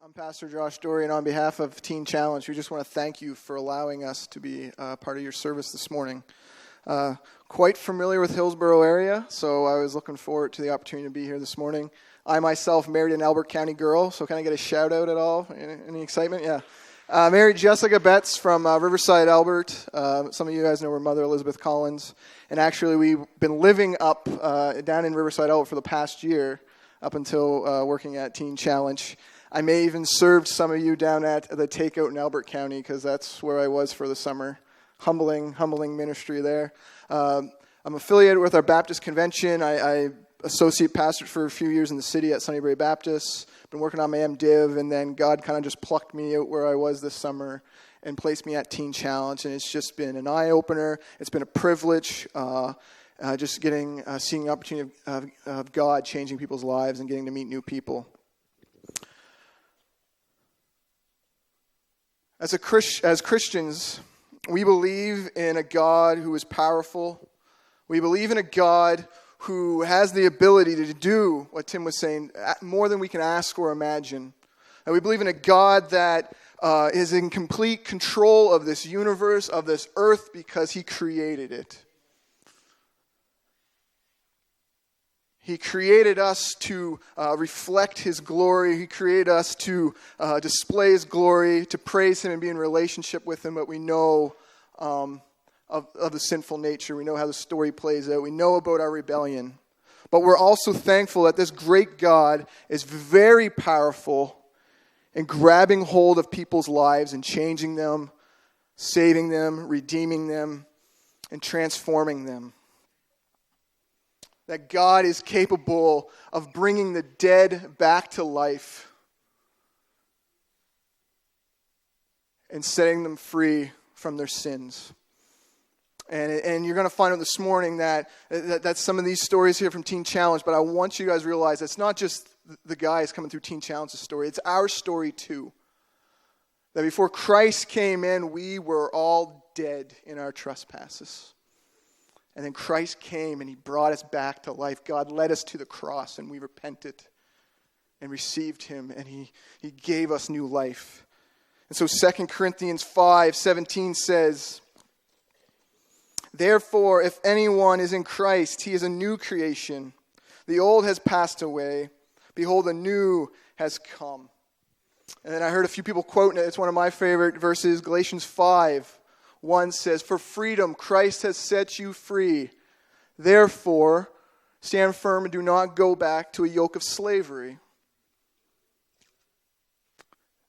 I'm Pastor Josh Dory, and on behalf of Teen Challenge, we just want to thank you for allowing us to be part of your service this morning. Quite familiar with Hillsborough area, so I was looking forward to the opportunity to be here this morning. I myself married an Albert County girl, so can I get a shout out at all? Any excitement? Yeah. Married Jessica Betts from Riverside, Albert. Some of you guys know her mother, Elizabeth Collins. And actually, we've been living up down in Riverside, Albert for the past year, up until working at Teen Challenge. I may even served some of you down at the Takeout in Albert County, because that's where I was for the summer. Humbling ministry there. I'm affiliated with our Baptist convention. I associate pastored for a few years in the city at Sunnybury Baptist. Been working on my MDiv, and then God kind of just plucked me out where I was this summer and placed me at Teen Challenge, and it's just been an eye-opener. It's been a privilege, just seeing the opportunity of God changing people's lives and getting to meet new people. As Christians, we believe in a God who is powerful. We believe in a God who has the ability to do what Tim was saying, more than we can ask or imagine. And we believe in a God that is in complete control of this universe, of this earth, because He created it. He created us to reflect His glory. He created us to display His glory, to praise Him and be in relationship with Him. But we know of the sinful nature. We know how the story plays out. We know about our rebellion. But we're also thankful that this great God is very powerful in grabbing hold of people's lives and changing them, saving them, redeeming them, and transforming them. That God is capable of bringing the dead back to life and setting them free from their sins. And you're going to find out this morning that some of these stories here from Teen Challenge, but I want you guys to realize it's not just the guys coming through Teen Challenge's story. It's our story too. That before Christ came in, we were all dead in our trespasses. And then Christ came and He brought us back to life. God led us to the cross and we repented and received Him, and He gave us new life. And so 2 Corinthians 5:17 says, "Therefore, if anyone is in Christ, he is a new creation. The old has passed away. Behold, the new has come." And then I heard a few people quoting it. It's one of my favorite verses. Galatians 5:1 says, "For freedom Christ has set you free. Therefore, stand firm and do not go back to a yoke of slavery."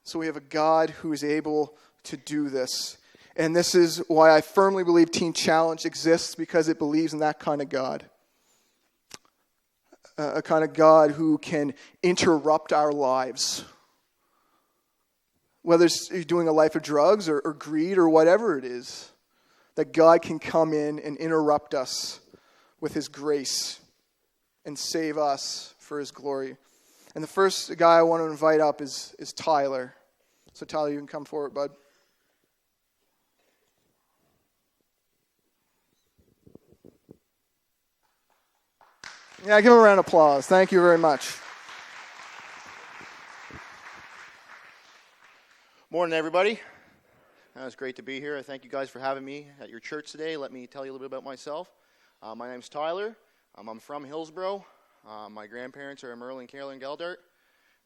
So we have a God who is able to do this. And this is why I firmly believe Teen Challenge exists, because it believes in that kind of God. A kind of God who can interrupt our lives. Whether it's doing a life of drugs or greed or whatever it is, that God can come in and interrupt us with His grace and save us for His glory. And the first guy I want to invite up is Tyler. So Tyler, you can come forward, bud. Yeah, give him a round of applause. Thank you very much. Morning, everybody. It's great to be here. I thank you guys for having me at your church today. Let me tell you a little bit about myself. My name's Tyler. I'm from Hillsborough. My grandparents are Merle and Carolyn Geldart.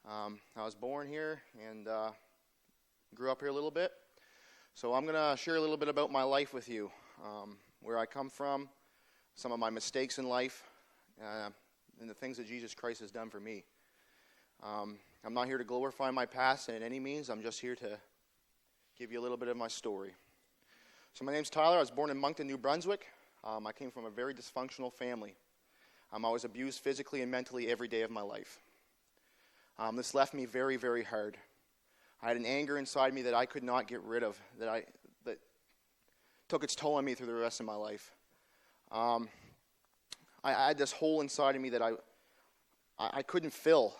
I was born here and grew up here a little bit. So I'm going to share a little bit about my life with you, where I come from, some of my mistakes in life, and the things that Jesus Christ has done for me. I'm not here to glorify my past in any means. I'm just here to give you a little bit of my story. So my name's Tyler. I was born in Moncton, New Brunswick. I came from a very dysfunctional family. I was abused physically and mentally every day of my life. This left me very, very hard. I had an anger inside me that I could not get rid of, that took its toll on me through the rest of my life. I had this hole inside of me that I couldn't fill.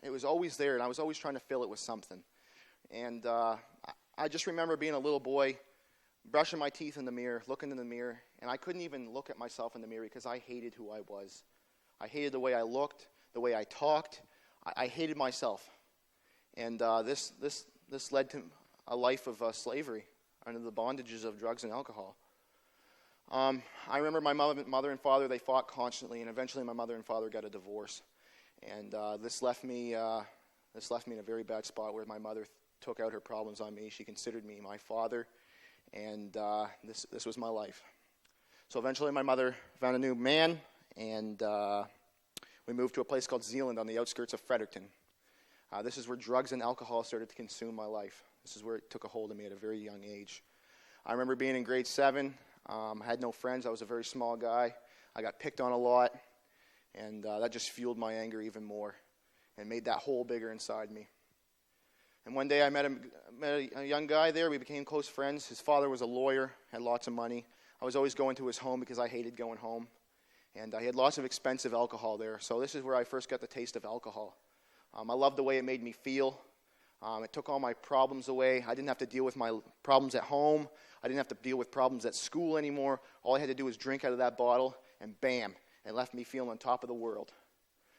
It was always there, and I was always trying to fill it with something. And I just remember being a little boy, brushing my teeth in the mirror, looking in the mirror, and I couldn't even look at myself in the mirror because I hated who I was. I hated the way I looked, the way I talked. I hated myself. And this led to a life of slavery under the bondages of drugs and alcohol. I remember my mother and father, they fought constantly, and eventually my mother and father got a divorce. And this left me in a very bad spot where my mother took out her problems on me. She considered me my father, and this was my life. So eventually my mother found a new man, and we moved to a place called Zeeland on the outskirts of Fredericton. This is where drugs and alcohol started to consume my life. This is where it took a hold of me at a very young age. I remember being in grade 7. I had no friends. I was a very small guy. I got picked on a lot, and that just fueled my anger even more and made that hole bigger inside me. And one day I met a young guy there. We became close friends. His father was a lawyer, had lots of money. I was always going to his home because I hated going home. And he had lots of expensive alcohol there. So this is where I first got the taste of alcohol. I loved the way it made me feel. It took all my problems away. I didn't have to deal with my problems at home. I didn't have to deal with problems at school anymore. All I had to do was drink out of that bottle, and bam, it left me feeling on top of the world.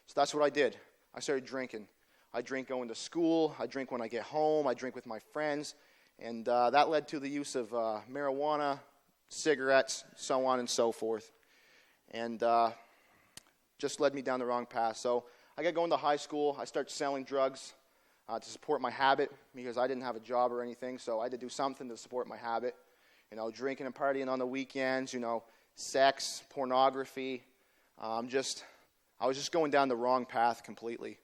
So that's what I did. I started drinking. I drink going to school. I drink when I get home. I drink with my friends. And that led to the use of marijuana, cigarettes, so on and so forth. And just led me down the wrong path. So I got going to high school. I started selling drugs to support my habit because I didn't have a job or anything. So I had to do something to support my habit. Drinking and partying on the weekends, sex, pornography. I was just going down the wrong path completely.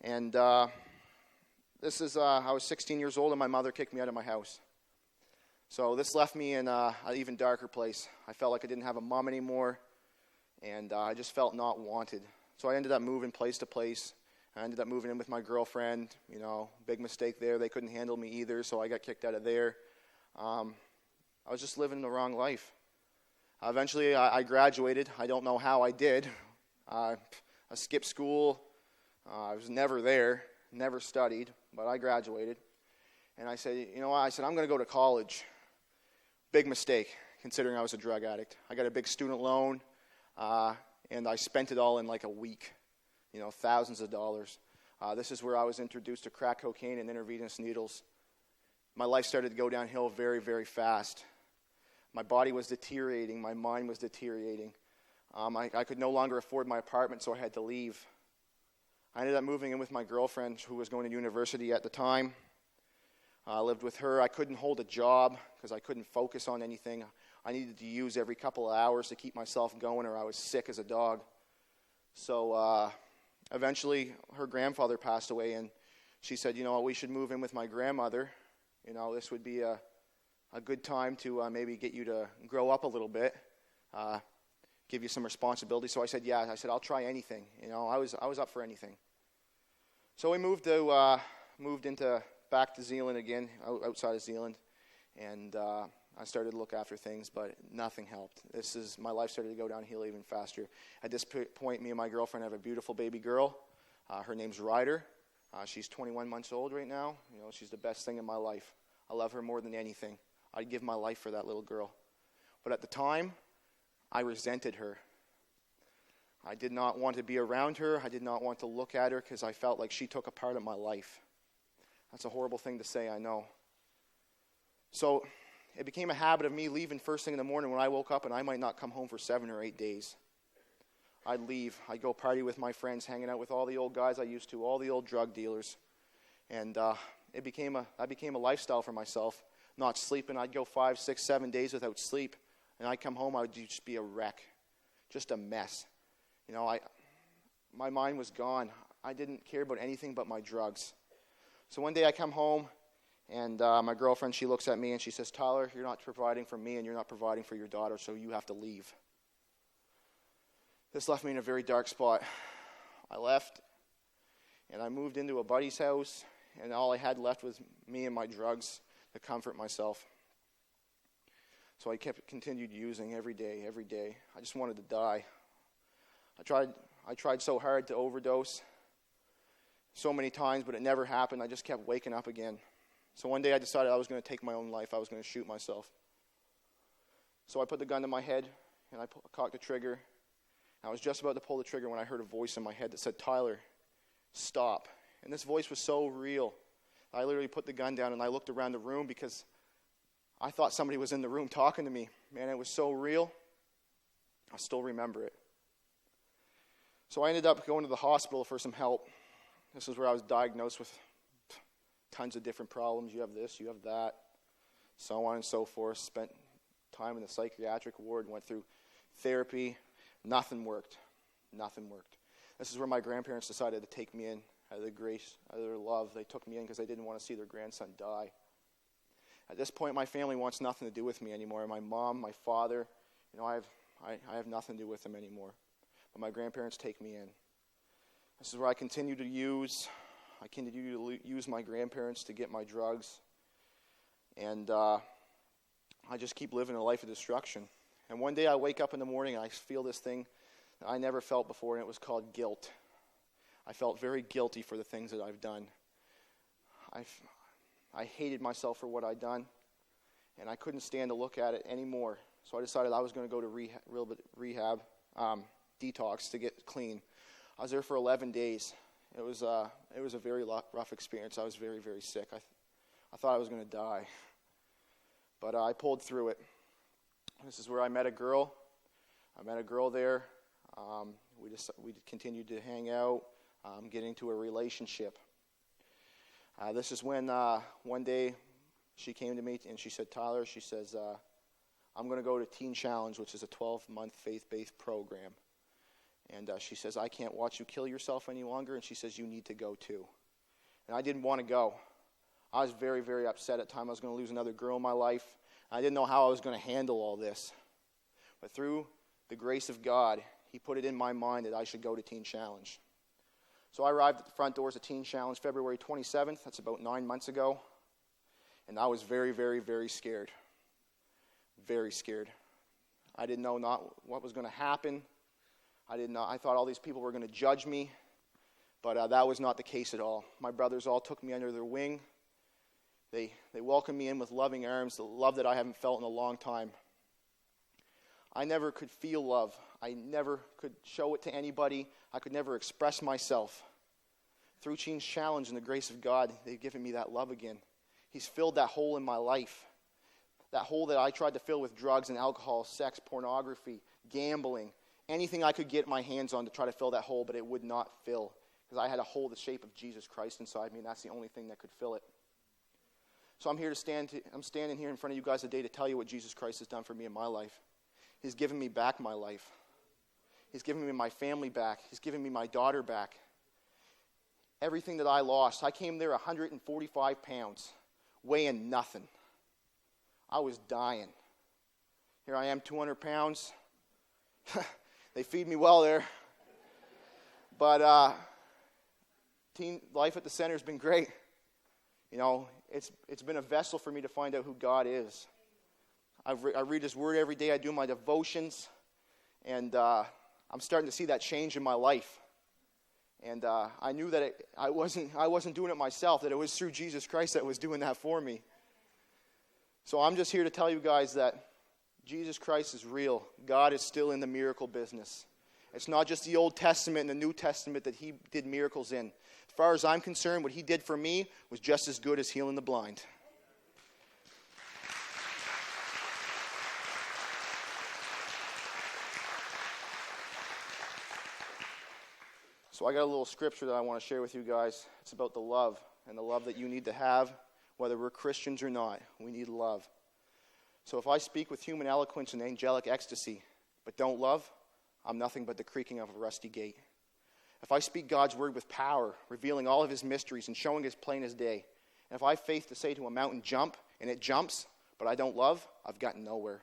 And I was 16 years old, and my mother kicked me out of my house. So this left me in an even darker place. I felt like I didn't have a mom anymore, and I just felt not wanted. So I ended up moving place to place. I ended up moving in with my girlfriend. Big mistake there. They couldn't handle me either, so I got kicked out of there. I was just living the wrong life. Eventually, I graduated. I don't know how I did. I skipped school. I was never there, never studied, but I graduated. And I said, I'm going to go to college. Big mistake, considering I was a drug addict. I got a big student loan, and I spent it all in like a week, thousands of dollars. This is where I was introduced to crack cocaine and intravenous needles. My life started to go downhill very, very fast. My body was deteriorating. My mind was deteriorating. I could no longer afford my apartment, so I had to leave. I ended up moving in with my girlfriend, who was going to university at the time. I lived with her. I couldn't hold a job because I couldn't focus on anything. I needed to use every couple of hours to keep myself going, or I was sick as a dog. So eventually, her grandfather passed away, and she said, we should move in with my grandmother. This would be a good time to maybe get you to grow up a little bit, give you some responsibility. So I said, yeah. I said, I'll try anything. I was up for anything. So we moved back to Zeeland again, outside of Zeeland, and I started to look after things, but nothing helped. My life started to go downhill even faster. At this point, me and my girlfriend have a beautiful baby girl. Her name's Ryder. She's 21 months old right now. She's the best thing in my life. I love her more than anything. I'd give my life for that little girl. But at the time, I resented her. I did not want to be around her. I did not want to look at her because I felt like she took a part of my life. That's a horrible thing to say, I know. So it became a habit of me leaving first thing in the morning when I woke up, and I might not come home for 7 or 8 days. I'd leave. I'd go party with my friends, hanging out with all the old guys I used to, all the old drug dealers. And that became a lifestyle for myself, not sleeping. I'd go 5, 6, 7 days without sleep, and I'd come home, I would just be a wreck, just a mess. My mind was gone. I didn't care about anything but my drugs. So one day I come home, and my girlfriend, she looks at me and she says, Tyler, you're not providing for me and you're not providing for your daughter, so you have to leave. This left me in a very dark spot. I left, and I moved into a buddy's house, and all I had left was me and my drugs to comfort myself. So I continued using every day. I just wanted to die. I tried so hard to overdose so many times, but it never happened. I just kept waking up again. So one day I decided I was going to take my own life. I was going to shoot myself. So I put the gun to my head, and I cocked the trigger. I was just about to pull the trigger when I heard a voice in my head that said, Tyler, stop. And this voice was so real. I literally put the gun down and I looked around the room because I thought somebody was in the room talking to me. Man, it was so real. I still remember it. So I ended up going to the hospital for some help. This is where I was diagnosed with tons of different problems. You have this, you have that, so on and so forth. Spent time in the psychiatric ward, went through therapy. Nothing worked. Nothing worked. This is where my grandparents decided to take me in out of their grace, out of their love. They took me in because they didn't want to see their grandson die. At this point, my family wants nothing to do with me anymore. My mom, my father, I have nothing to do with them anymore. But my grandparents take me in. This is where I continue to use my grandparents to get my drugs. And I just keep living a life of destruction. And one day I wake up in the morning and I feel this thing that I never felt before, and it was called guilt. I felt very guilty for the things that I've done. I hated myself for what I'd done, and I couldn't stand to look at it anymore. So I decided I was going to go to rehab detox to get clean. I was there for 11 days. It was a very rough experience. I was very, very sick. I thought I was going to die, but I pulled through it. This is where I met a girl. I met a girl there. We continued to hang out, get into a relationship. This is when one day she came to me and she said, Tyler, she says, I'm going to go to Teen Challenge, which is a 12-month faith-based program. And she says, I can't watch you kill yourself any longer. And she says, you need to go too. And I didn't want to go. I was very, very upset at the time. I was going to lose another girl in my life. I didn't know how I was going to handle all this. But through the grace of God, he put it in my mind that I should go to Teen Challenge. So I arrived at the front doors of Teen Challenge February 27th. That's about 9 months ago. And I was very, very, very scared. Very scared. I didn't know not what was going to happen. I thought all these people were going to judge me. But that was not the case at all. My brothers all took me under their wing. They welcomed me in with loving arms, the love that I haven't felt in a long time. I never could feel love. I never could show it to anybody. I could never express myself. Through Teen Challenge and the grace of God, they've given me that love again. He's filled that hole in my life. That hole that I tried to fill with drugs and alcohol, sex, pornography, gambling, anything I could get my hands on to try to fill that hole, but it would not fill. Because I had a hole the shape of Jesus Christ inside me, and that's the only thing that could fill it. So I'm standing here in front of you guys today to tell you what Jesus Christ has done for me in my life. He's given me back my life. He's given me my family back. He's given me my daughter back. Everything that I lost. I came there 145 pounds, weighing nothing. I was dying. Here I am, 200 pounds. They feed me well there. But teen life at the center has been great. It's been a vessel for me to find out who God is. I read His Word every day. I do my devotions, and I'm starting to see that change in my life. And I knew that I wasn't doing it myself. That it was through Jesus Christ that was doing that for me. So I'm just here to tell you guys that Jesus Christ is real. God is still in the miracle business. It's not just the Old Testament and the New Testament that He did miracles in. As far as I'm concerned, what He did for me was just as good as healing the blind. So I got a little scripture that I want to share with you guys. It's about the love, and the love that you need to have, whether we're Christians or not. We need love. So if I speak with human eloquence and angelic ecstasy, but don't love, I'm nothing but the creaking of a rusty gate. If I speak God's word with power, revealing all of His mysteries and showing as plain as day, and if I have faith to say to a mountain, jump, and it jumps, but I don't love, I've gotten nowhere.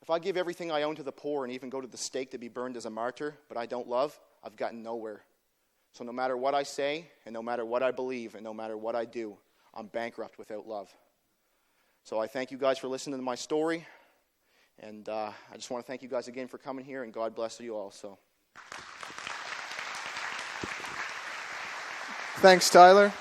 If I give everything I own to the poor and even go to the stake to be burned as a martyr, but I don't love, I've gotten nowhere. So no matter what I say, and no matter what I believe, and no matter what I do, I'm bankrupt without love. So I thank you guys for listening to my story, and I just want to thank you guys again for coming here, and God bless you all. So, thanks, Tyler.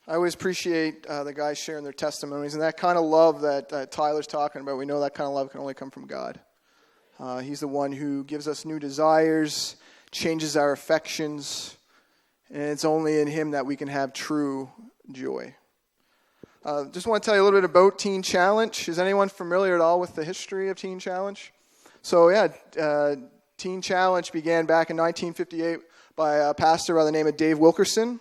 I always appreciate the guys sharing their testimonies, and that kind of love that Tyler's talking about. We know that kind of love can only come from God. He's the one who gives us new desires, changes our affections, and it's only in him that we can have true joy. Just want to tell you a little bit about Teen Challenge. Is anyone familiar at all with the history of Teen Challenge? So Teen Challenge began back in 1958 by a pastor by the name of Dave Wilkerson.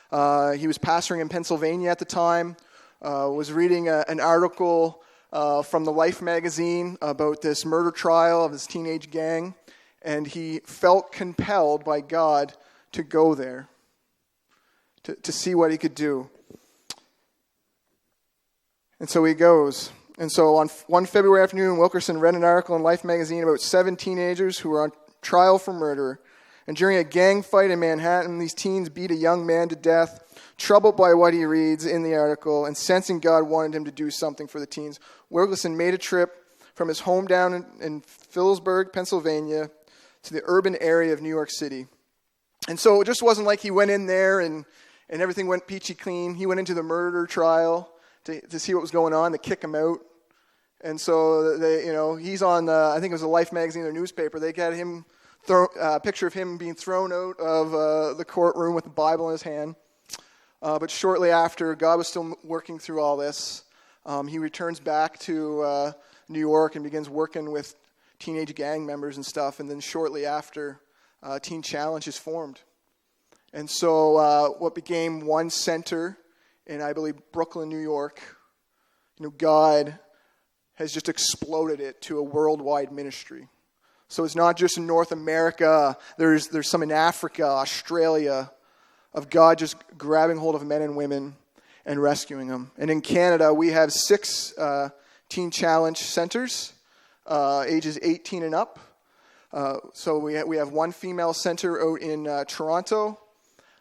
He was pastoring in Pennsylvania at the time, was reading an article from the Life magazine about this murder trial of this teenage gang, and he felt compelled by God to go there to see what he could do. And so he goes. And so on one February afternoon, Wilkerson read an article in Life magazine about 7 teenagers who were on trial for murder. And during a gang fight in Manhattan, these teens beat a young man to death, troubled by what he reads in the article and sensing God wanted him to do something for the teens. Wilkerson made a trip from his hometown in Hillsborough, Pennsylvania, to the urban area of New York City. And so it just wasn't like he went in there and everything went peachy clean. He went into the murder trial to see what was going on, to kick him out. And so he's on, I think it was a Life magazine or newspaper. They got him a picture of him being thrown out of the courtroom with the Bible in his hand. But shortly after, God was still working through all this. He returns back to New York and begins working with teenage gang members and stuff. And then shortly after, Teen Challenge is formed. And so what became one center in, I believe, Brooklyn, New York, God has just exploded it to a worldwide ministry. So it's not just in North America. There's some in Africa, Australia, of God just grabbing hold of men and women and rescuing them. And in Canada, we have 6 Teen Challenge centers, ages 18 and up. So we have one female center out in Toronto.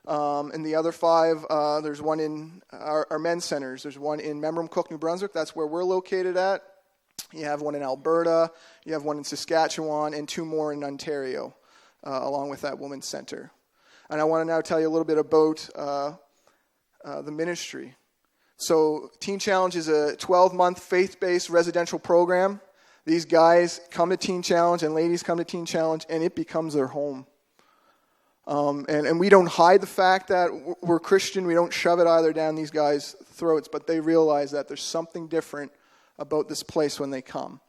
And the other 5, there's one in our men's centers. There's one in Memramcook, New Brunswick. That's where we're located at. You have one in Alberta. You have one in Saskatchewan, and 2 more in Ontario, along with that women's center. And I want to now tell you a little bit about the ministry. So Teen Challenge is a 12-month faith-based residential program. These guys come to Teen Challenge and ladies come to Teen Challenge, and it becomes their home. And we don't hide the fact that we're Christian. We don't shove it either down these guys' throats, but they realize that there's something different about this place when they come.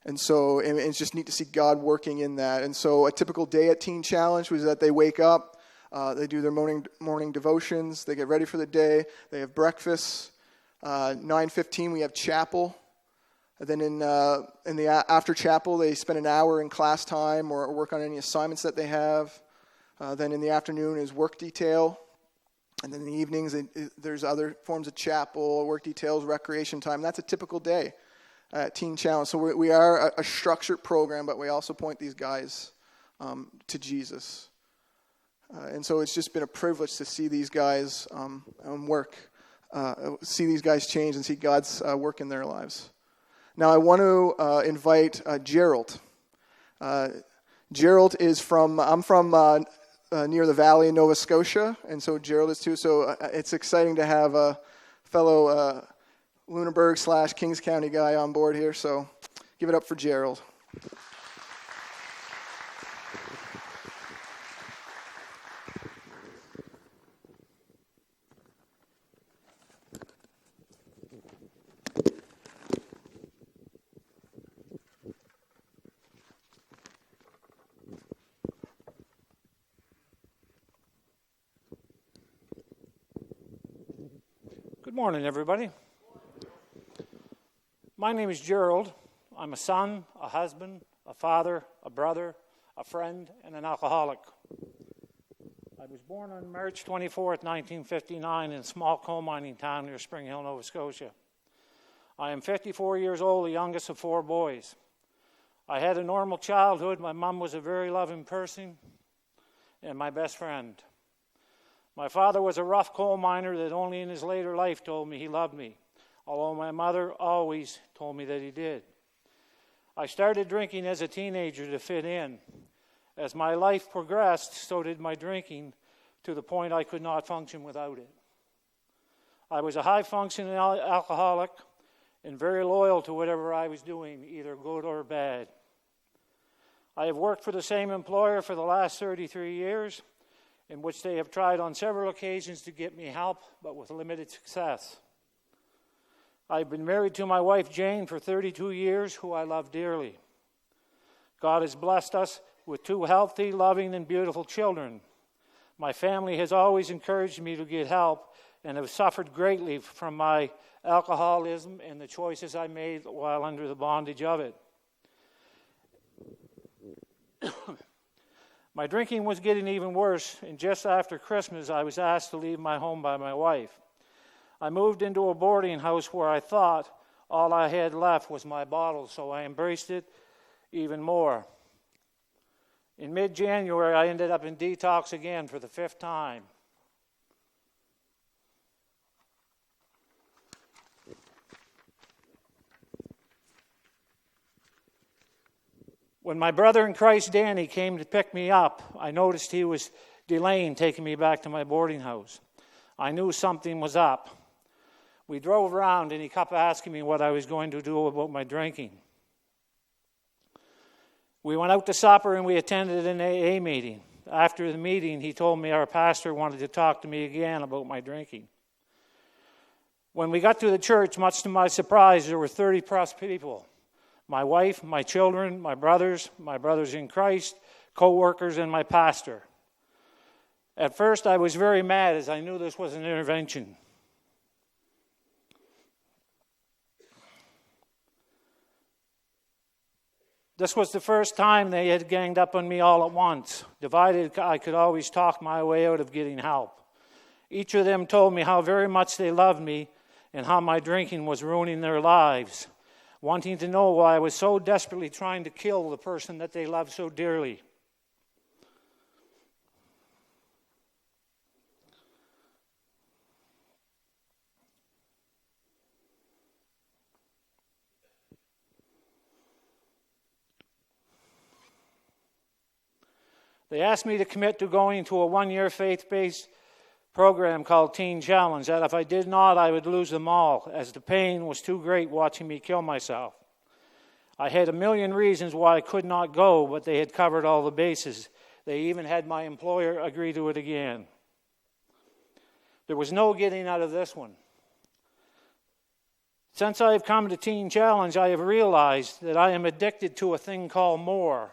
And so it's just neat to see God working in that. And so a typical day at Teen Challenge was that they wake up, they do their morning devotions, they get ready for the day, they have breakfast. 9:15 we have chapel. And then in the after chapel they spend an hour in class time or work on any assignments that they have. Then in the afternoon is work detail. And then in the evenings, there's other forms of chapel, work details, recreation time. That's a typical day at Teen Challenge. So we are a structured program, but we also point these guys to Jesus. And so it's just been a privilege to see these guys work, see these guys change and see God's work in their lives. Now I want to invite Gerald. Gerald is I'm from near the Valley in Nova Scotia, and so Gerald is too. So it's exciting to have a fellow Lunenburg/Kings County guy on board here. So give it up for Gerald. Good morning, everybody. My name is Gerald. I'm a son, a husband, a father, a brother, a friend, and an alcoholic. I was born on March 24th, 1959 in a small coal mining town near Spring Hill, Nova Scotia. I am 54 years old, the youngest of 4 boys. I had a normal childhood. My mom was a very loving person and my best friend. My father was a rough coal miner that only in his later life told me he loved me, although my mother always told me that he did. I started drinking as a teenager to fit in. As my life progressed, so did my drinking, to the point I could not function without it. I was a high-functioning alcoholic and very loyal to whatever I was doing, either good or bad. I have worked for the same employer for the last 33 years, in which they have tried on several occasions to get me help, but with limited success. I've been married to my wife Jane for 32 years, who I love dearly. God has blessed us with 2 healthy, loving, and beautiful children. My family has always encouraged me to get help and have suffered greatly from my alcoholism and the choices I made while under the bondage of it. My drinking was getting even worse, and just after Christmas, I was asked to leave my home by my wife. I moved into a boarding house where I thought all I had left was my bottle, so I embraced it even more. In mid-January, I ended up in detox again for the 5th time. When my brother in Christ, Danny, came to pick me up, I noticed he was delaying taking me back to my boarding house. I knew something was up. We drove around, and he kept asking me what I was going to do about my drinking. We went out to supper, and we attended an AA meeting. After the meeting, he told me our pastor wanted to talk to me again about my drinking. When we got to the church, much to my surprise, there were 30-plus people. My wife, my children, my brothers in Christ, co-workers, and my pastor. At first, I was very mad as I knew this was an intervention. This was the first time they had ganged up on me all at once. Divided, I could always talk my way out of getting help. Each of them told me how very much they loved me and how my drinking was ruining their lives, wanting to know why I was so desperately trying to kill the person that they loved so dearly. They asked me to commit to going to a 1-year faith-based program called Teen Challenge, that if I did not, I would lose them all, as the pain was too great watching me kill myself. I had a million reasons why I could not go, but they had covered all the bases. They even had my employer agree to it again. There was no getting out of this one. Since I have come to Teen Challenge, I have realized that I am addicted to a thing called more.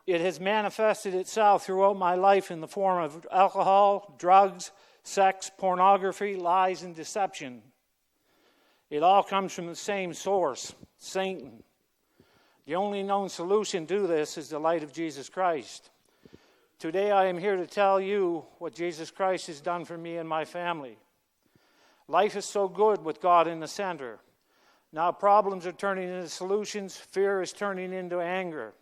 It has manifested itself throughout my life in the form of alcohol, drugs, sex, pornography, lies, and deception. It all comes from the same source, Satan. The only known solution to this is the light of Jesus Christ. Today I am here to tell you what Jesus Christ has done for me and my family. Life is so good with God in the center. Now problems are turning into solutions. Fear is turning into anger,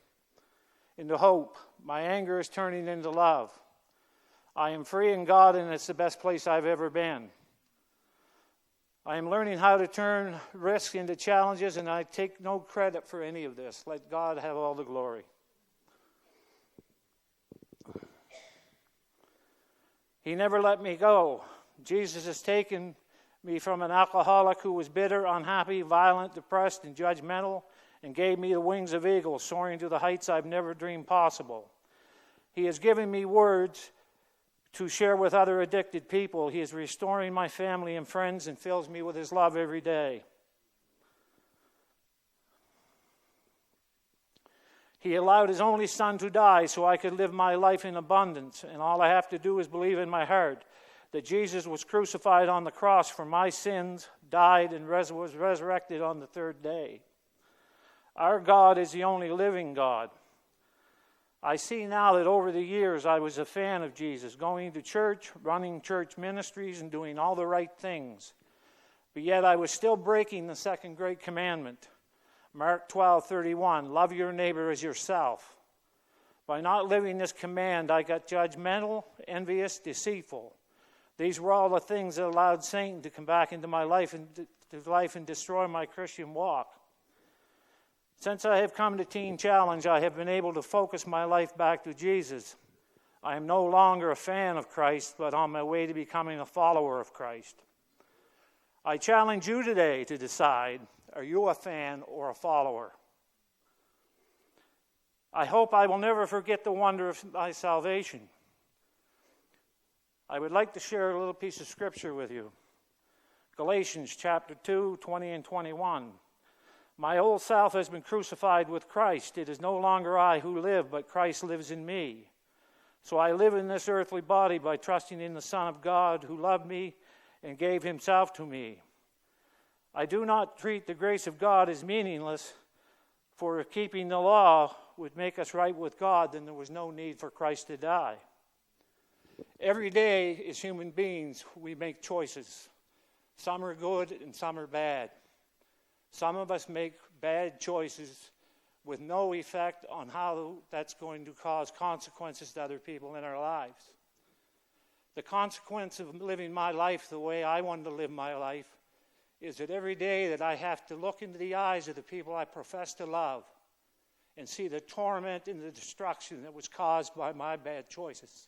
into hope. My anger is turning into love. I am free in God, and it's the best place I've ever been. I am learning how to turn risks into challenges, and I take no credit for any of this. Let God have all the glory. He never let me go. Jesus has taken me from an alcoholic who was bitter, unhappy, violent, depressed, and judgmental, and gave me the wings of eagles, soaring to the heights I've never dreamed possible. He has given me words to share with other addicted people. He is restoring my family and friends and fills me with his love every day. He allowed his only son to die so I could live my life in abundance, and all I have to do is believe in my heart that Jesus was crucified on the cross for my sins, died, and was resurrected on the 3rd day. Our God is the only living God. I see now that over the years I was a fan of Jesus, going to church, running church ministries, and doing all the right things. But yet I was still breaking the 2nd great commandment. Mark 12:31, love your neighbor as yourself. By not living this command, I got judgmental, envious, deceitful. These were all the things that allowed Satan to come back into my life and destroy my Christian walk. Since I have come to Teen Challenge, I have been able to focus my life back to Jesus. I am no longer a fan of Christ, but on my way to becoming a follower of Christ. I challenge you today to decide, are you a fan or a follower? I hope I will never forget the wonder of my salvation. I would like to share a little piece of scripture with you. Galatians chapter 2, 20 and 21. My old self has been crucified with Christ. It is no longer I who live, but Christ lives in me. So I live in this earthly body by trusting in the Son of God who loved me and gave himself to me. I do not treat the grace of God as meaningless, for if keeping the law would make us right with God, then there was no need for Christ to die. Every day, as human beings, we make choices. Some are good and some are bad. Some of us make bad choices with no effect on how that's going to cause consequences to other people in our lives. The consequence of living my life the way I wanted to live my life is that every day that I have to look into the eyes of the people I profess to love and see the torment and the destruction that was caused by my bad choices.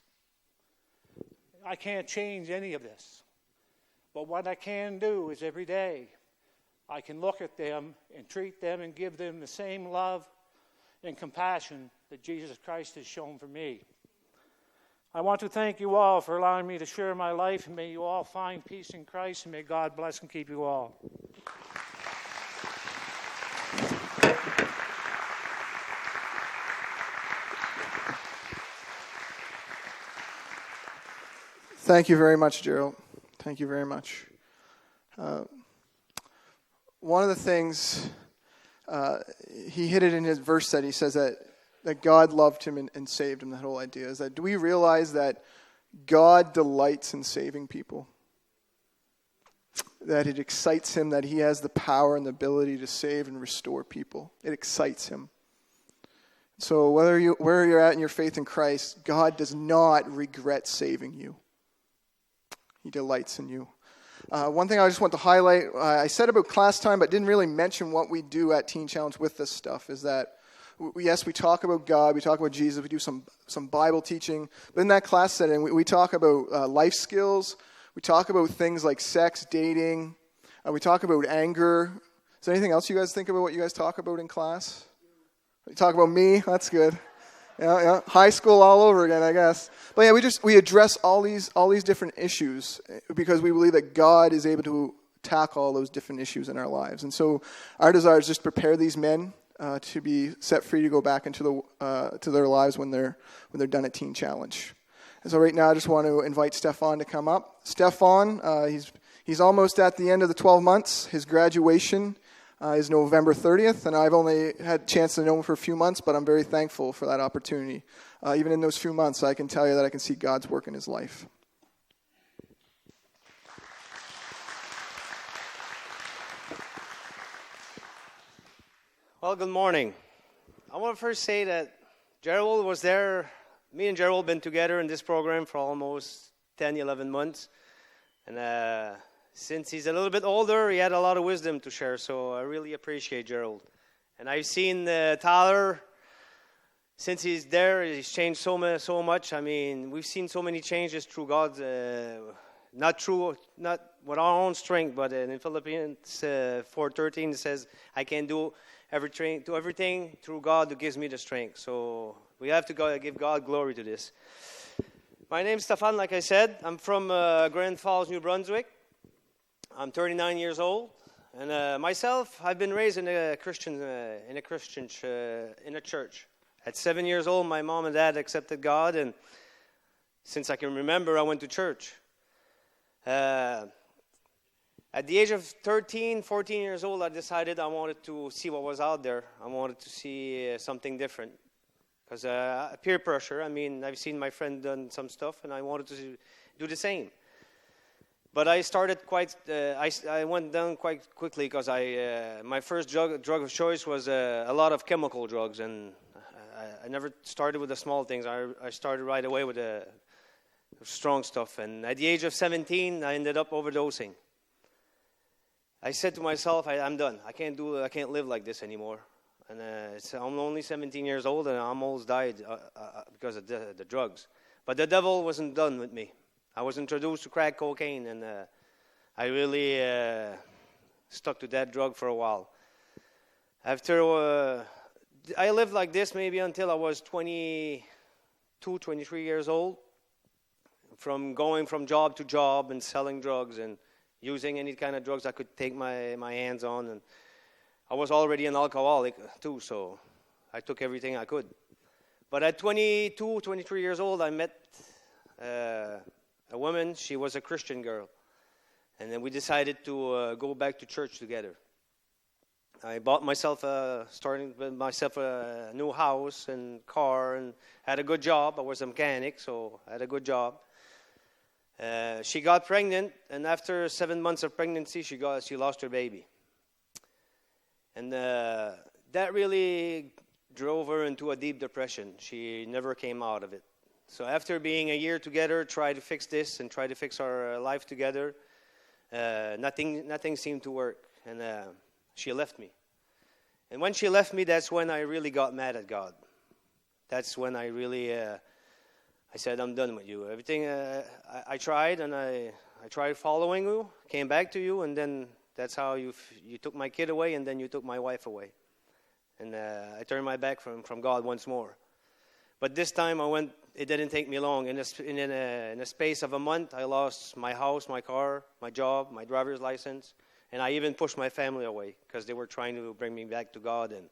I can't change any of this. But what I can do is every day I can look at them and treat them and give them the same love and compassion that Jesus Christ has shown for me. I want to thank you all for allowing me to share my life, and may you all find peace in Christ, and may God bless and keep you all. Thank you very much, Gerald. Thank you very much. One of the things, he hit it in his verse that he says that God loved him and saved him. That whole idea is that, do we realize that God delights in saving people? That it excites him that he has the power and the ability to save and restore people. It excites him. So where you're at in your faith in Christ, God does not regret saving you. He delights in you. One thing I just want to highlight, I said about class time, but didn't really mention what we do at Teen Challenge with this stuff, is that, we talk about God, we talk about Jesus, we do some Bible teaching, but in that class setting, we talk about life skills, we talk about things like sex, dating, we talk about anger. Is there anything else you guys think about what you guys talk about in class? You talk about me? That's good. Yeah. High school all over again, I guess. But yeah, we address all these different issues because we believe that God is able to tackle all those different issues in our lives. And so our desire is just to prepare these men to be set free to go back into to their lives when they're done at Teen Challenge. And so right now, I just want to invite Stefan to come up. Stefan, he's almost at the end of the 12 months. His graduation is November 30th, and I've only had a chance to know him for a few months, but I'm very thankful for that opportunity. Even in those few months, I can tell you that I can see God's work in his life. Well, good morning. I want to first say that Gerald was there. Me and Gerald have been together in this program for almost 10, 11 months. And since he's a little bit older, he had a lot of wisdom to share, so I really appreciate Gerald. And I've seen Tyler, since he's there, he's changed so much. I mean, we've seen so many changes through God, not with our own strength, but in Philippians 4:13 it says, I can do everything through God who gives me the strength. So we have to give God glory to this. My name's Stefan, like I said. I'm from Grand Falls, New Brunswick. I'm 39 years old, and myself, I've been raised in a church. At 7 years old, my mom and dad accepted God, and since I can remember, I went to church. At the age of 13, 14 years old, I decided I wanted to see what was out there. I wanted to see something different. Because peer pressure, I mean, I've seen my friend done some stuff, and I wanted to do the same. But I started I went down quite quickly because my first drug of choice was a lot of chemical drugs, and I never started with the small things. I started right away with the strong stuff, and at the age of 17, I ended up overdosing. I said to myself, I'm done. I can't live like this anymore. And I'm only 17 years old, and I almost died because of the drugs. But the devil wasn't done with me. I was introduced to crack cocaine, and I really stuck to that drug for a while. After I lived like this maybe until I was 22, 23 years old, from going from job to job and selling drugs and using any kind of drugs I could take my hands on. And I was already an alcoholic too, so I took everything I could. But at 22, 23 years old, I met a woman. She was a Christian girl. And then we decided to go back to church together. I bought myself starting with myself a new house and car and had a good job. I was a mechanic, so I had a good job. She got pregnant, and after 7 months of pregnancy, she lost her baby. And that really drove her into a deep depression. She never came out of it. So after being a year together, try to fix this and try to fix our life together, nothing seemed to work. And she left me. And when she left me, that's when I really got mad at God. That's when I really, I said, I'm done with you. Everything, I tried, and I tried following you, came back to you, and then that's how you took my kid away, and then you took my wife away. And I turned my back from God once more. But this time it didn't take me long. In a space of a month, I lost my house, my car, my job, my driver's license. And I even pushed my family away because they were trying to bring me back to God. And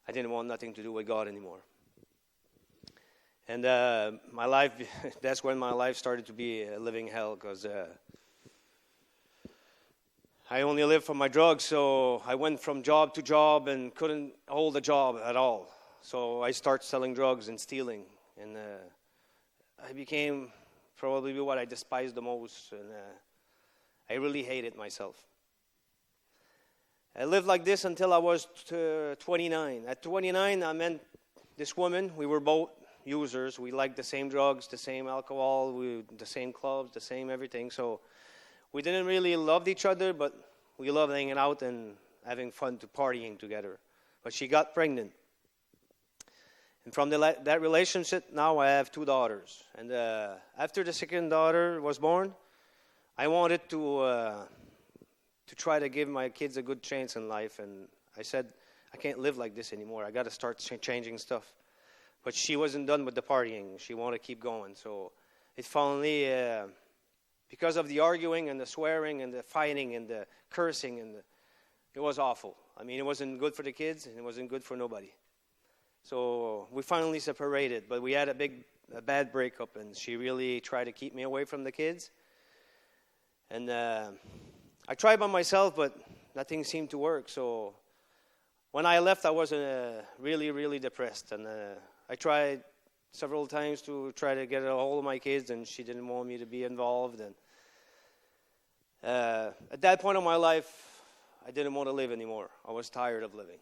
I didn't want nothing to do with God anymore. And my life, that's when my life started to be a living hell because I only lived for my drugs. So I went from job to job and couldn't hold a job at all. So I started selling drugs and stealing. And I became probably what I despised the most. And I really hated myself. I lived like this until I was 29. At 29, I met this woman. We were both users. We liked the same drugs, the same alcohol, the same clubs, the same everything. So we didn't really love each other, but we loved hanging out and having fun to partying together. But she got pregnant. And from that relationship, now I have 2 daughters. And after the second daughter was born, I wanted to try to give my kids a good chance in life. And I said, I can't live like this anymore. I got to start changing stuff. But she wasn't done with the partying. She wanted to keep going. So it finally, because of the arguing and the swearing and the fighting and the cursing, it was awful. I mean, it wasn't good for the kids and it wasn't good for nobody. So we finally separated. But we had a bad breakup, and she really tried to keep me away from the kids. And I tried by myself, but nothing seemed to work. So when I left, I was really, really depressed. And I tried several times to try to get a hold of my kids, and she didn't want me to be involved. And at that point in my life, I didn't want to live anymore. I was tired of living.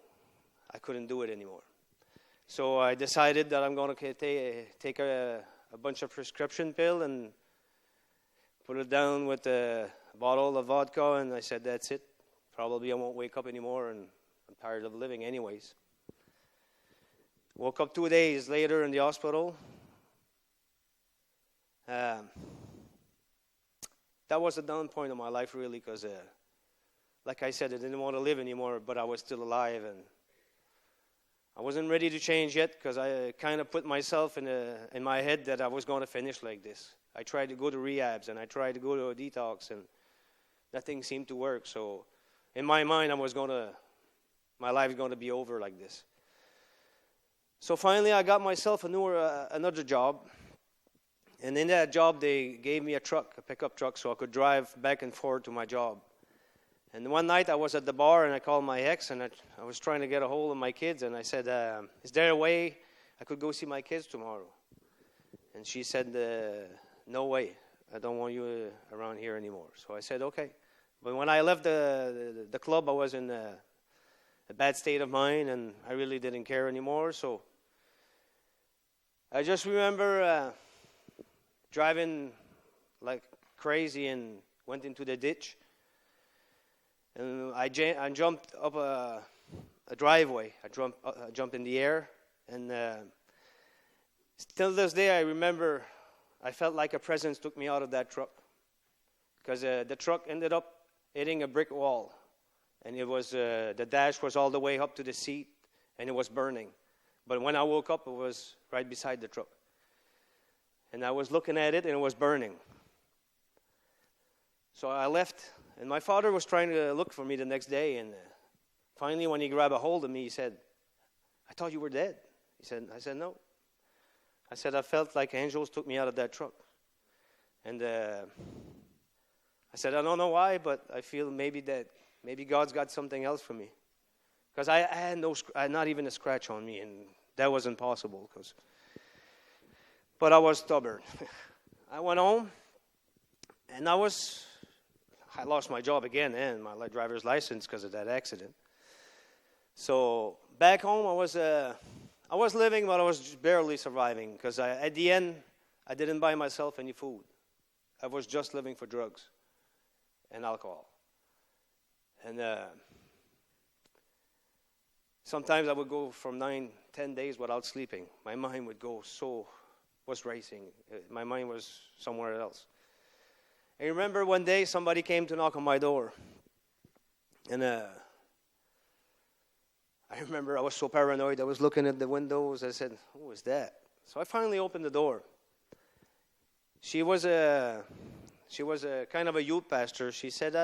I couldn't do it anymore. So I decided that I'm going to take a bunch of prescription pills and put it down with a bottle of vodka, and I said, that's it. Probably I won't wake up anymore, and I'm tired of living anyways. Woke up 2 days later in the hospital. That was a down point in my life, really, because, like I said, I didn't want to live anymore, but I was still alive, and I wasn't ready to change yet because I kind of put myself in my head that I was going to finish like this. I tried to go to rehabs, and I tried to go to a detox, and nothing seemed to work. So in my mind, my life is going to be over like this. So finally, I got myself another job. And in that job, they gave me a pickup truck, so I could drive back and forth to my job. And one night, I was at the bar, and I called my ex, and I was trying to get a hold of my kids. And I said, is there a way I could go see my kids tomorrow? And she said, no way. I don't want you around here anymore. So I said, okay. But when I left the club, I was in a bad state of mind, and I really didn't care anymore. So I just remember driving like crazy and went into the ditch. And I jumped up a driveway. I jumped in the air. And still this day, I remember I felt like a presence took me out of that truck. because the truck ended up hitting a brick wall. And it was the dash was all the way up to the seat, and it was burning. But when I woke up, it was right beside the truck. And I was looking at it, and it was burning. So I left, and my father was trying to look for me the next day. And finally, when he grabbed a hold of me, he said, "I thought you were dead." I said, "No." I said, "I felt like angels took me out of that truck." And I said, "I don't know why, but I feel maybe God's got something else for me." Because I had not even a scratch on me, and that wasn't possible. But I was stubborn. I went home, and I lost my job again and my driver's license because of that accident. So back home, I was living, but I was just barely surviving because at the end, I didn't buy myself any food. I was just living for drugs and alcohol. And sometimes I would go from 9-10 days without sleeping. My mind was racing. My mind was somewhere else. I remember one day somebody came to knock on my door. And I remember I was so paranoid. I was looking at the windows. I said, "Who is that?" So I finally opened the door. She was a kind of a youth pastor. She said,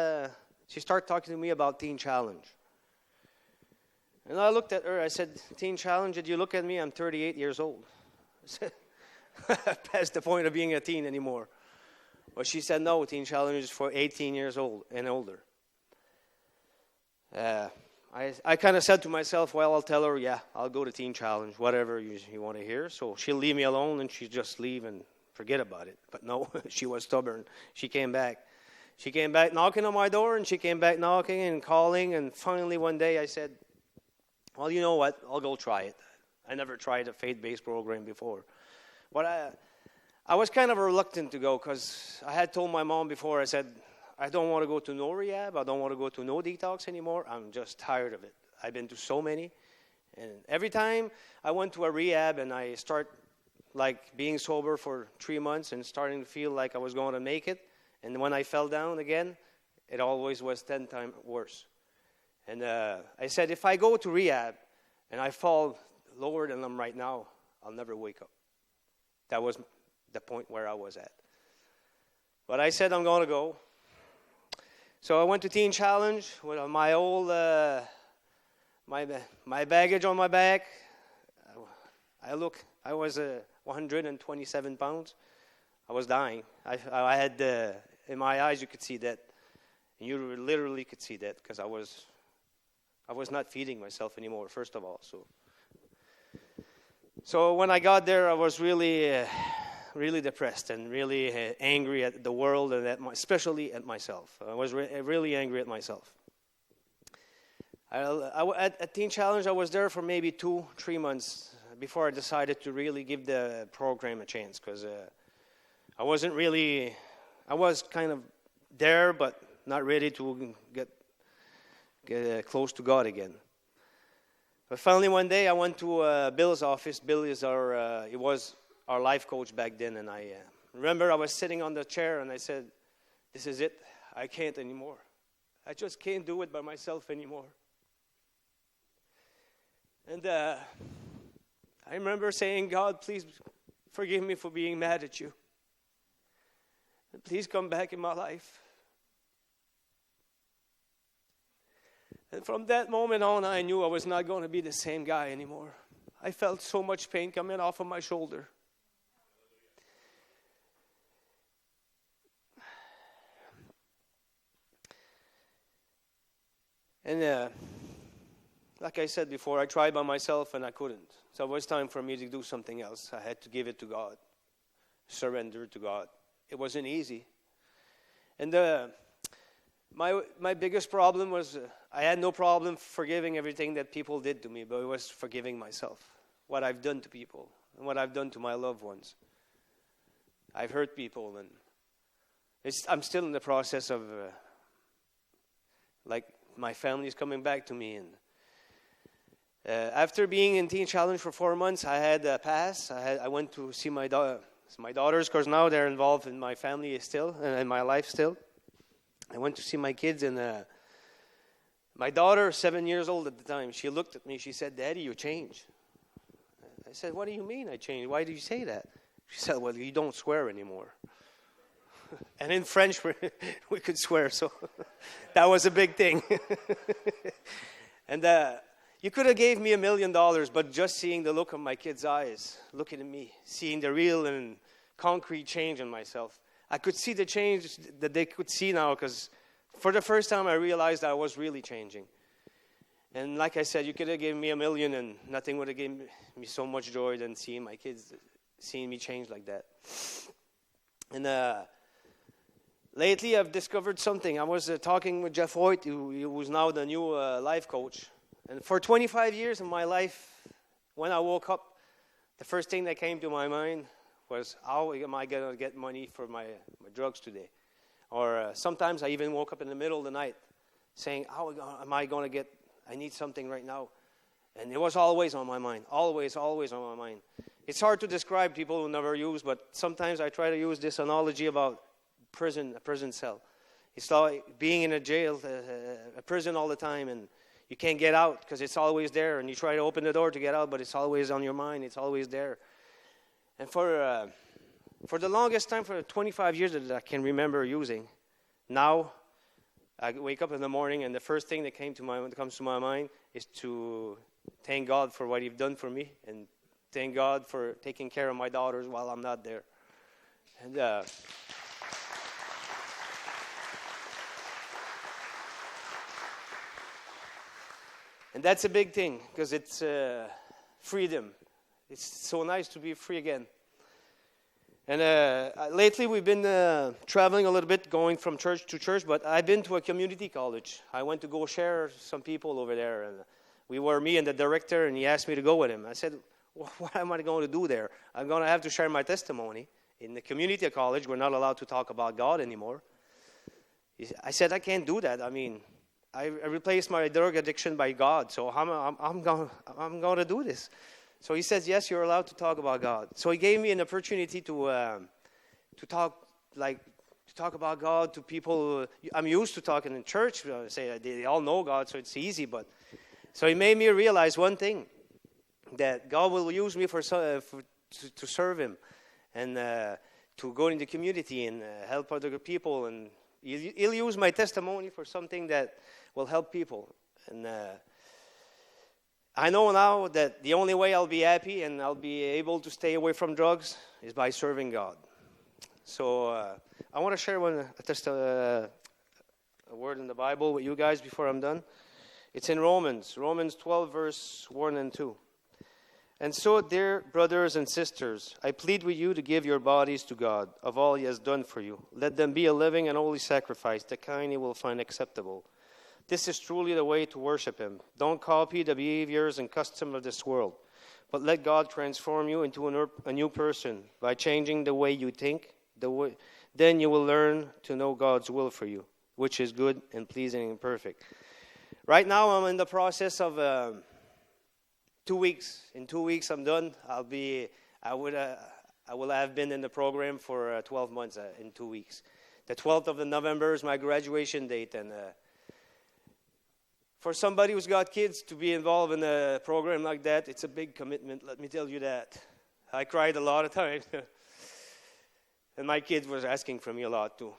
she started talking to me about Teen Challenge. And I looked at her. I said, "Teen Challenge, did you look at me? I'm 38 years old." I said, past the point of being a teen anymore. But she said, "No, Teen Challenge is for 18 years old and older." I kind of said to myself, well, I'll tell her, yeah, I'll go to Teen Challenge, whatever you want to hear. So she'll leave me alone and she'll just leave and forget about it. But no, she was stubborn. She came back. She came back knocking on my door, and she came back knocking and calling. And finally one day I said, well, you know what? I'll go try it. I never tried a faith-based program before. But I was kind of reluctant to go because I had told my mom before, I said, I don't want to go to no rehab. I don't want to go to no detox anymore. I'm just tired of it. I've been to so many. And every time I went to a rehab and I start like being sober for 3 months and starting to feel like I was going to make it, and when I fell down again, it always was 10 times worse. And I said, if I go to rehab and I fall lower than I'm right now, I'll never wake up. That was the point where I was at. But I said, I'm going to go. So I went to Teen Challenge with my old, my baggage on my back. I was 127 pounds. I was dying. I had, in my eyes, you could see that. You literally could see that because I was not feeding myself anymore, first of all. So when I got there, I was really depressed and really angry at the world and especially at myself. I was really angry at myself. At Teen Challenge, I was there for maybe 2-3 months before I decided to really give the program a chance because I was kind of there, but not ready to get close to God again. But finally one day I went to Bill's office. Bill is he was our life coach back then, and I remember I was sitting on the chair and I said, this is it. I can't anymore. I just can't do it by myself anymore. And I remember saying, God, please forgive me for being mad at you. And please come back in my life. And from that moment on, I knew I was not going to be the same guy anymore. I felt so much pain coming off of my shoulder. And like I said before, I tried by myself and I couldn't. So it was time for me to do something else. I had to give it to God, surrender to God. It wasn't easy. And my biggest problem was I had no problem forgiving everything that people did to me, but it was forgiving myself, what I've done to people and what I've done to my loved ones. I've hurt people, and I'm still in the process of, my family is coming back to me. And after being in Teen Challenge for 4 months, I had a pass. I went to see my daughters, because now they're involved in my family still and in my life still. I went to see my kids, and my daughter, 7 years old at the time, she looked at me. She said, "Daddy, you changed." I said, "What do you mean I changed? Why do you say that?" She said, "Well, you don't swear anymore." And in French, we could swear, so that was a big thing. And you could have gave me $1 million, but just seeing the look of my kids' eyes, looking at me, seeing the real and concrete change in myself, I could see the change that they could see now, because for the first time I realized I was really changing. And like I said, you could have given me $1 million and nothing would have given me so much joy than seeing my kids, seeing me change like that. And lately I've discovered something. I was talking with Jeff Hoyt, who's now the new life coach. And for 25 years in my life, when I woke up, the first thing that came to my mind was, how am I going to get money for my drugs today? Or sometimes I even woke up in the middle of the night saying, how am I going to get, I need something right now. And it was always on my mind, always on my mind. It's hard to describe, people who never use, but sometimes I try to use this analogy about a prison cell. It's like being in a jail, a prison all the time, and you can't get out because it's always there. And you try to open the door to get out, but it's always on your mind. It's always there. And for the longest time, for 25 years that I can remember using, now I wake up in the morning and the first thing that comes to my mind is to thank God for what He's done for me and thank God for taking care of my daughters while I'm not there. And that's a big thing, because it's freedom. It's so nice to be free again. And lately we've been traveling a little bit, going from church to church, but I've been to a community college. I went to go share some people over there. And me and the director, and he asked me to go with him. I said, well, what am I going to do there? I'm going to have to share my testimony. In the community college, we're not allowed to talk about God anymore. I said, I can't do that. I mean, I replaced my drug addiction by God, so I'm going to do this. So he says, yes, you're allowed to talk about God. So he gave me an opportunity to talk about God to people. I'm used to talking in church. They all know God, so it's easy. But so he made me realize one thing, that God will use me to serve Him and to go in the community and help other people. And He'll use my testimony for something that will help people. And I know now that the only way I'll be happy and I'll be able to stay away from drugs is by serving God. So I want to share a word in the Bible with you guys before I'm done. It's in Romans 12, verse 1 and 2. And so, dear brothers and sisters, I plead with you to give your bodies to God of all He has done for you. Let them be a living and holy sacrifice, the kind He will find acceptable. This is truly the way to worship Him. Don't copy the behaviors and customs of this world, but let God transform you into a new person by changing the way you think. Then you will learn to know God's will for you, which is good and pleasing and perfect. Right now, I'm in the process of 2 weeks. In 2 weeks, I'm done. I will have been in the program for 12 months in 2 weeks. The 12th of November is my graduation date, and for somebody who's got kids to be involved in a program like that, it's a big commitment, let me tell you that. I cried a lot of times, and my kids were asking for me a lot too.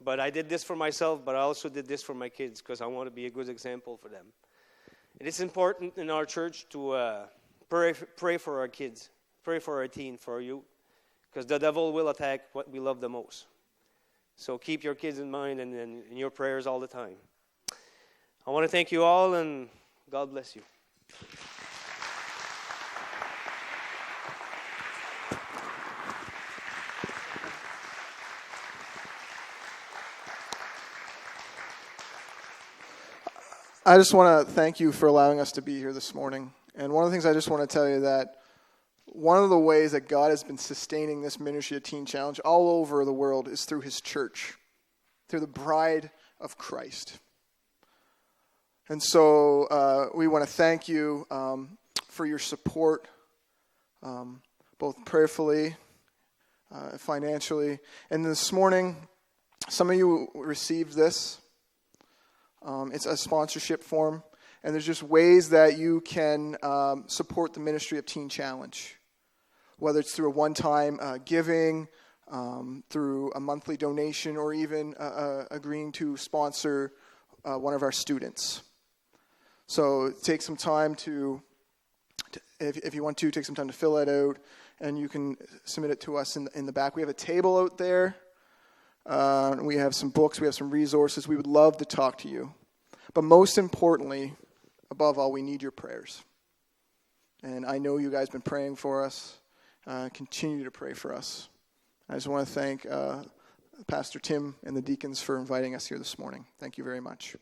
But I did this for myself, but I also did this for my kids because I want to be a good example for them. It is important in our church to pray for our kids, pray for our teen, for our youth, because the devil will attack what we love the most. So keep your kids in mind and in your prayers all the time. I want to thank you all, and God bless you. I just want to thank you for allowing us to be here this morning. And one of the things I just want to tell you that one of the ways that God has been sustaining this ministry of Teen Challenge all over the world is through His church, through the bride of Christ. And so we want to thank you for your support, both prayerfully, financially. And this morning, Some of you received this. It's a sponsorship form, and there's just ways that you can support the ministry of Teen Challenge, whether it's through a one-time giving, through a monthly donation, or even agreeing to sponsor one of our students. So take some time if you want to, take some time to fill that out, and you can submit it to us in the back. We have a table out there. We have some books. We have some resources. We would love to talk to you. But most importantly, above all, we need your prayers. And I know you guys have been praying for us. Continue to pray for us. I just want to thank Pastor Tim and the deacons for inviting us here this morning. Thank you very much.